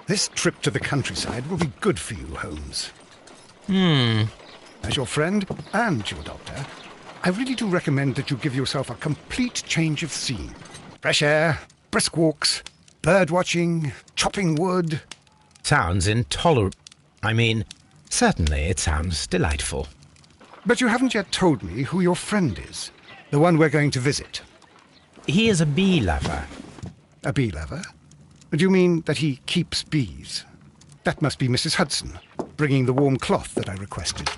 This trip to the countryside will be good for you, Holmes. As your friend and your doctor, I really do recommend that you give yourself a complete change of scene. Fresh air, brisk walks, bird watching, chopping wood. Sounds intolerable. I mean, certainly it sounds delightful. But you haven't yet told me who your friend is, the one we're going to visit. He is a bee lover. A bee lover? Do you mean that he keeps bees? That must be Mrs. Hudson, bringing the warm cloth that I requested.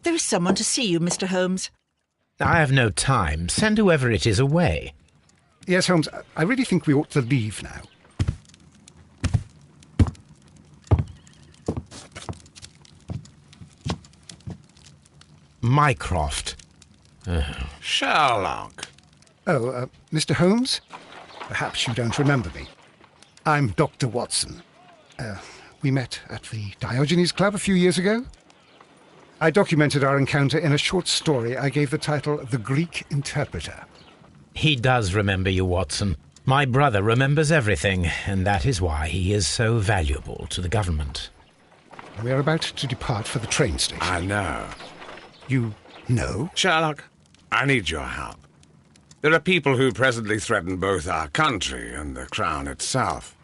There is someone to see you, Mr. Holmes. I have no time. Send whoever it is away. Yes, Holmes, I really think we ought to leave now. Mycroft. Sherlock. Oh, Mr. Holmes? Perhaps you don't remember me. I'm Dr. Watson. We met at the Diogenes Club a few years ago. I documented our encounter in a short story I gave the title The Greek Interpreter. He does remember you, Watson. My brother remembers everything, and that is why he is so valuable to the government. We are about to depart for the train station. I know. You know? Sherlock, I need your help. There are people who presently threaten both our country and the Crown itself.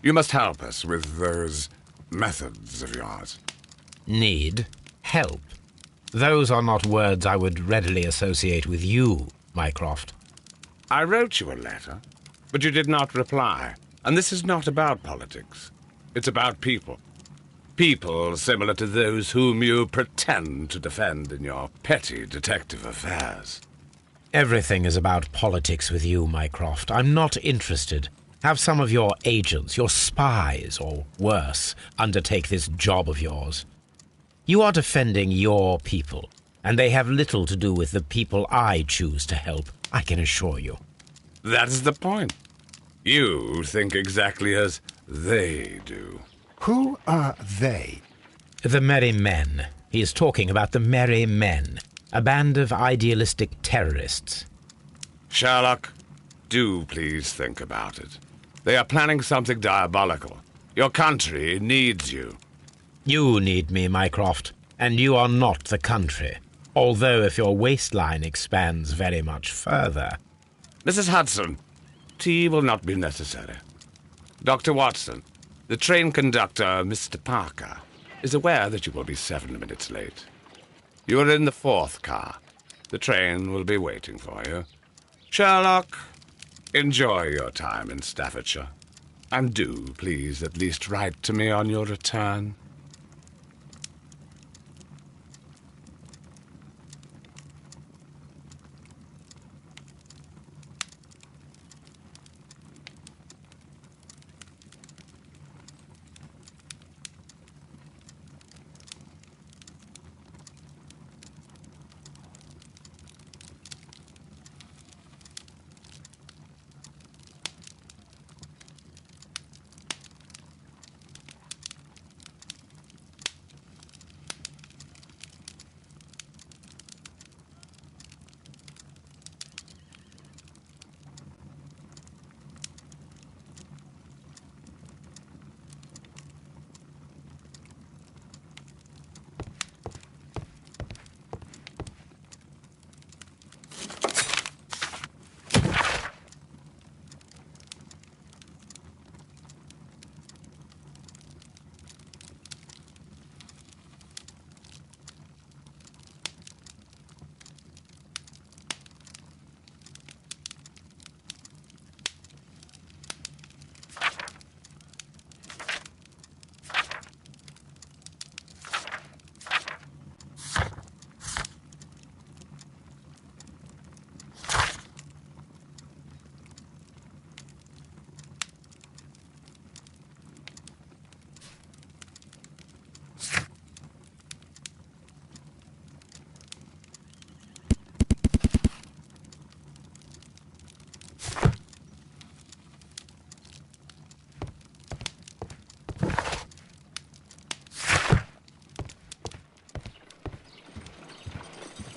You must help us with those methods of yours. Need help. Those are not words I would readily associate with you, Mycroft. I wrote you a letter, but you did not reply. And this is not about politics. It's about people. People similar to those whom you pretend to defend in your petty detective affairs. Everything is about politics with you, Mycroft. I'm not interested. Have some of your agents, your spies, or worse, undertake this job of yours. You are defending your people, and they have little to do with the people I choose to help, I can assure you. That is the point. You think exactly as they do. Who are they? The Merry Men. He is talking about the Merry Men, a band of idealistic terrorists. Sherlock, do please think about it. They are planning something diabolical. Your country needs you. You need me, Mycroft, and you are not the country, although if your waistline expands very much further. Mrs. Hudson, tea will not be necessary. Dr. Watson, the train conductor, Mr. Parker, is aware that you will be 7 minutes late. You are in the 4th car. The train will be waiting for you. Sherlock, enjoy your time in Staffordshire. And do, please, at least write to me on your return.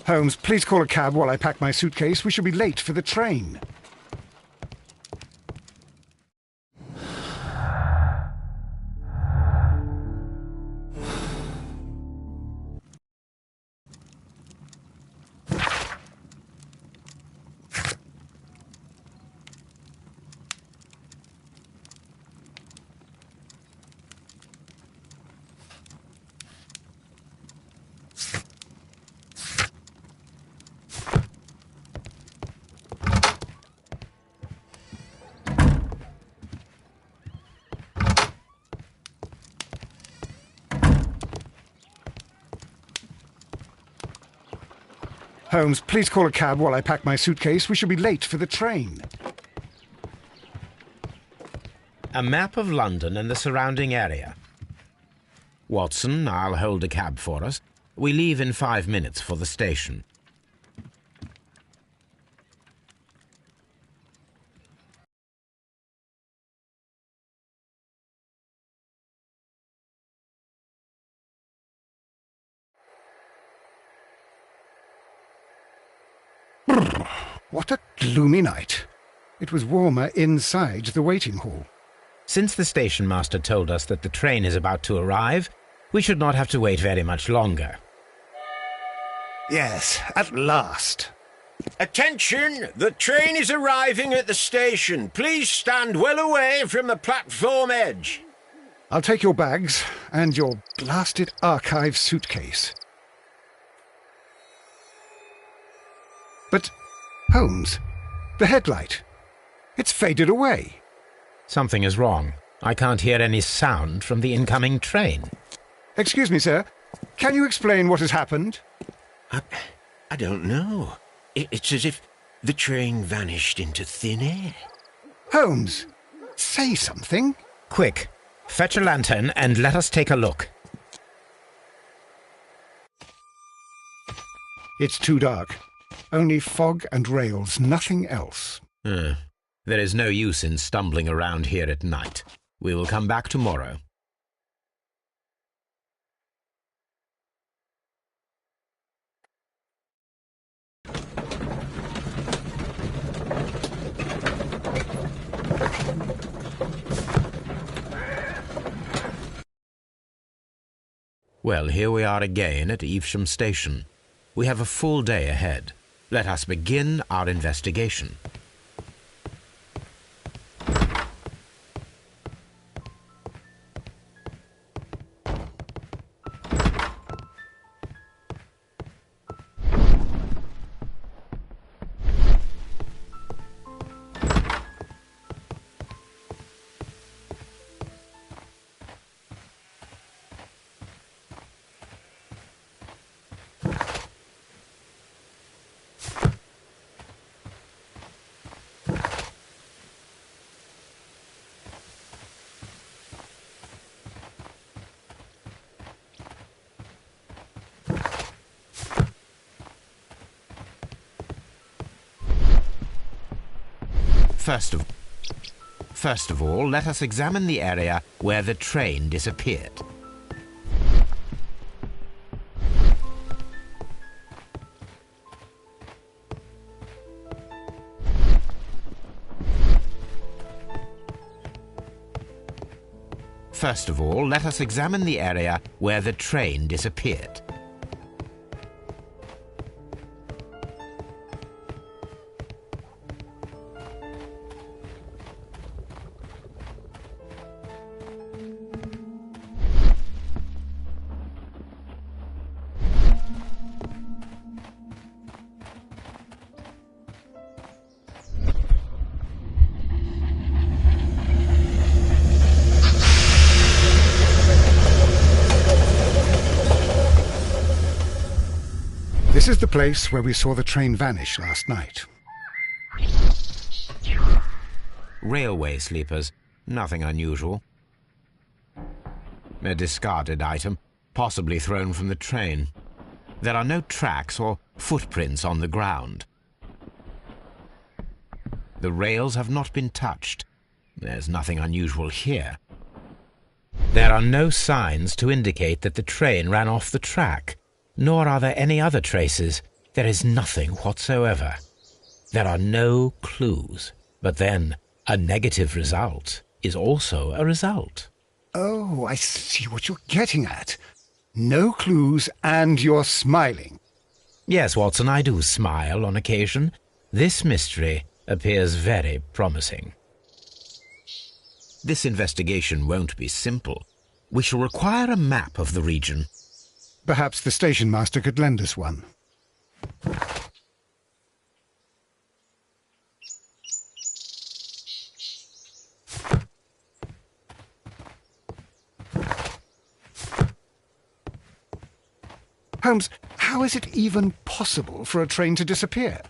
Holmes, please call a cab while I pack my suitcase. We shall be late for the train. Holmes, please call a cab while I pack my suitcase. We shall be late for the train. A map of London and the surrounding area. Watson, I'll hold a cab for us. We leave in 5 minutes for the station. What a gloomy night. It was warmer inside the waiting hall. Since the station master told us that the train is about to arrive, we should not have to wait very much longer. Yes, at last. Attention! The train is arriving at the station. Please stand well away from the platform edge. I'll take your bags and your blasted archive suitcase. But, Holmes, the headlight. It's faded away. Something is wrong. I can't hear any sound from the incoming train. Excuse me, sir. Can you explain what has happened? I don't know. It's as if the train vanished into thin air. Holmes, say something. Quick, fetch a lantern and let us take a look. It's too dark. Only fog and rails, nothing else. There is no use in stumbling around here at night. We will come back tomorrow. Well, here we are again at Evesham Station. We have a full day ahead. Let us begin our investigation. First of all, let us examine the area where the train disappeared. First of all, let us examine the area where the train disappeared. This is the place where we saw the train vanish last night. Railway sleepers, nothing unusual. A discarded item, possibly thrown from the train. There are no tracks or footprints on the ground. The rails have not been touched. There's nothing unusual here. There are no signs to indicate that the train ran off the track, nor are there any other traces. There is nothing whatsoever. There are no clues. But then, a negative result is also a result. Oh, I see what you're getting at. No clues, and you're smiling. Yes, Watson, I do smile on occasion. This mystery appears very promising. This investigation won't be simple. We shall require a map of the region. Perhaps the station master could lend us one. Holmes, how How is it even possible for a train to disappear?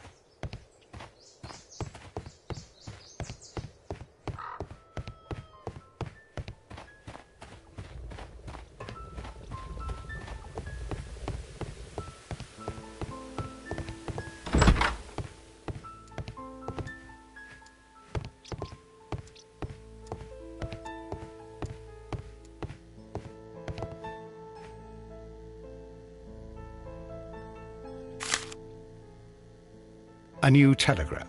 A new telegram.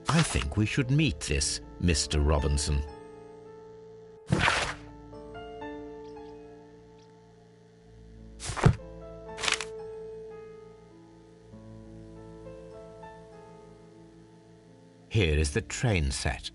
I think we should meet this Mr. Robinson. Here is the train set.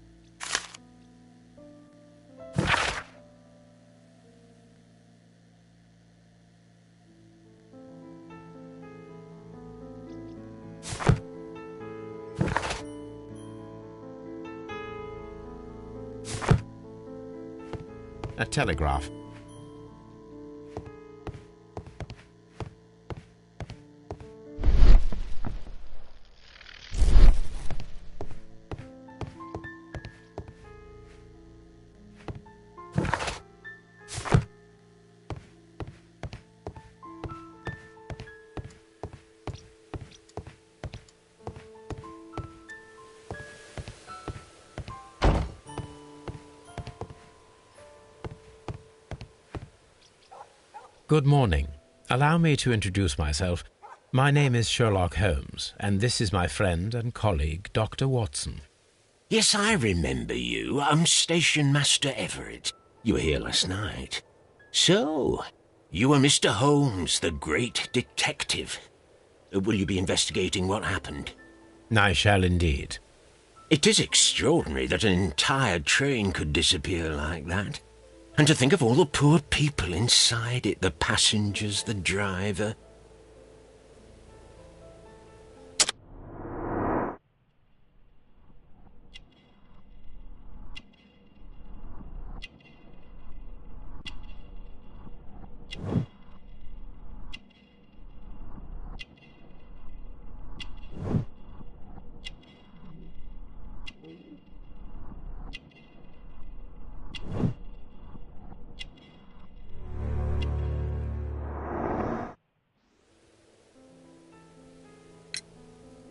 A telegraph. Good morning. Allow me to introduce myself. My name is Sherlock Holmes, and this is my friend and colleague, Dr. Watson. Yes, I remember you. I'm Station Master Everett. You were here last night. So, you are Mr. Holmes, the great detective. Will you be investigating what happened? I shall indeed. It is extraordinary that an entire train could disappear like that. And to think of all the poor people inside it, the passengers, the driver.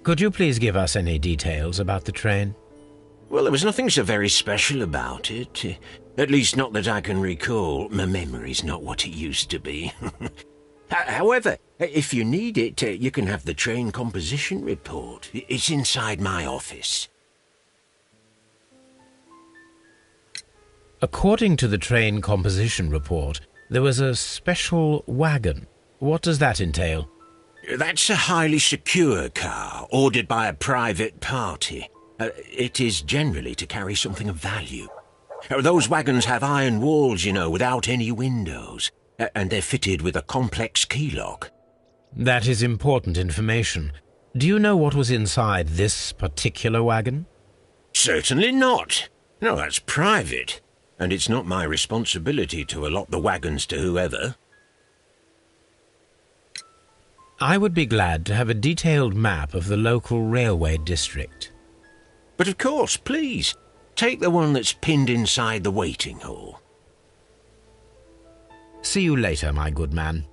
Could you please give us any details about the train? Well, there was nothing so very special about it. At least not that I can recall. My memory's not what it used to be. However, if you need it, you can have the train composition report. It's inside my office. According to the train composition report, there was a special wagon. What does that entail? That's a highly secure car, ordered by a private party. It is generally to carry something of value. Those wagons have iron walls, you know, without any windows, and they're fitted with a complex key lock. That is important information. Do you know what was inside this particular wagon? Certainly not. No, that's private, and it's not my responsibility to allot the wagons to whoever. I would be glad to have a detailed map of the local railway district. But of course, please, take the one that's pinned inside the waiting hall. See you later, my good man.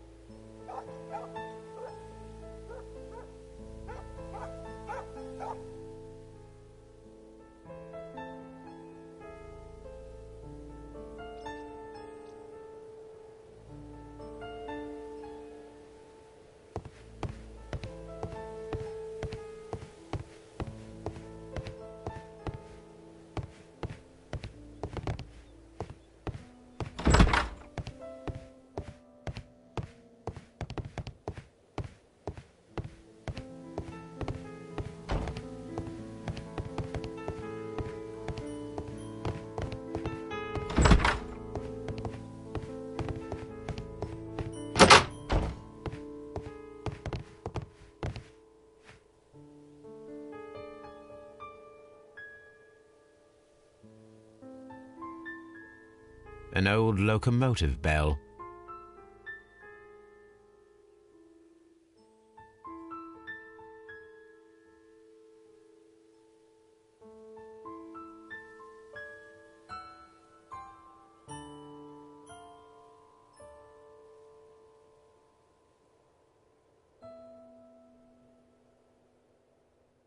An old locomotive bell.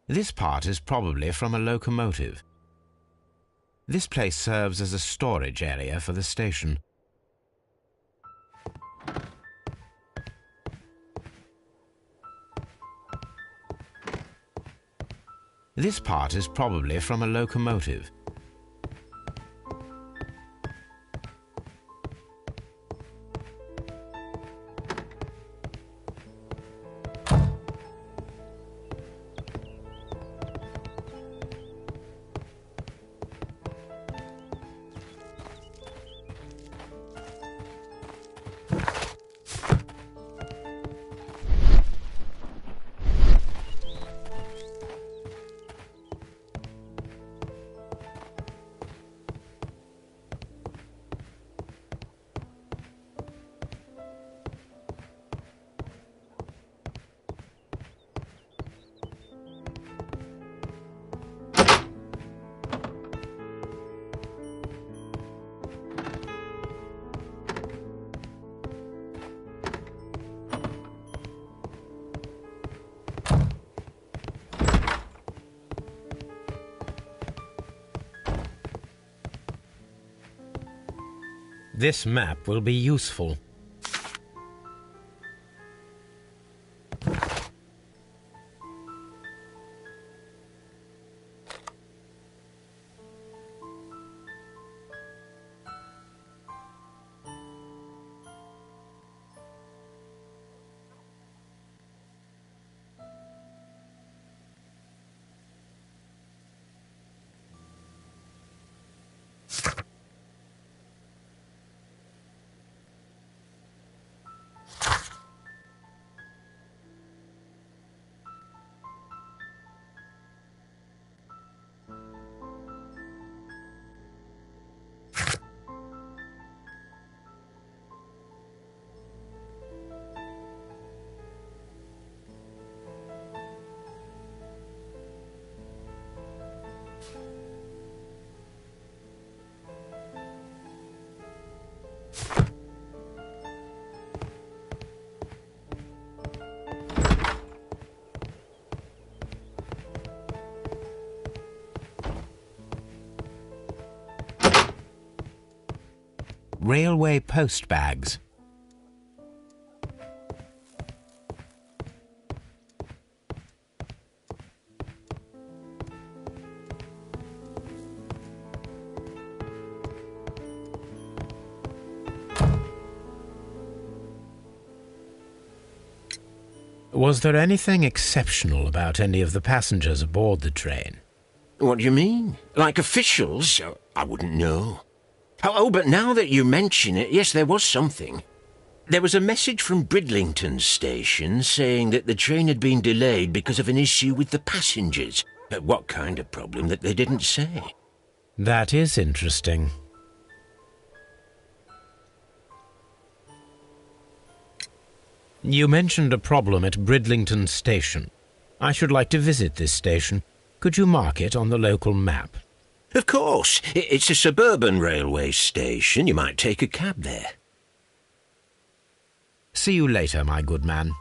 This part is probably from a locomotive. This place serves as a storage area for the station. This part is probably from a locomotive. This map will be useful. Railway post bags. Was there anything exceptional about any of the passengers aboard the train? What do you mean? Like officials? I wouldn't know. Oh, but now that you mention it, yes, there was something. There was a message from Bridlington station saying that the train had been delayed because of an issue with the passengers. What kind of problem that they didn't say? That is interesting. You mentioned a problem at Bridlington station. I should like to visit this station. Could you mark it on the local map? Of course. It's a suburban railway station. You might take a cab there. See you later, my good man.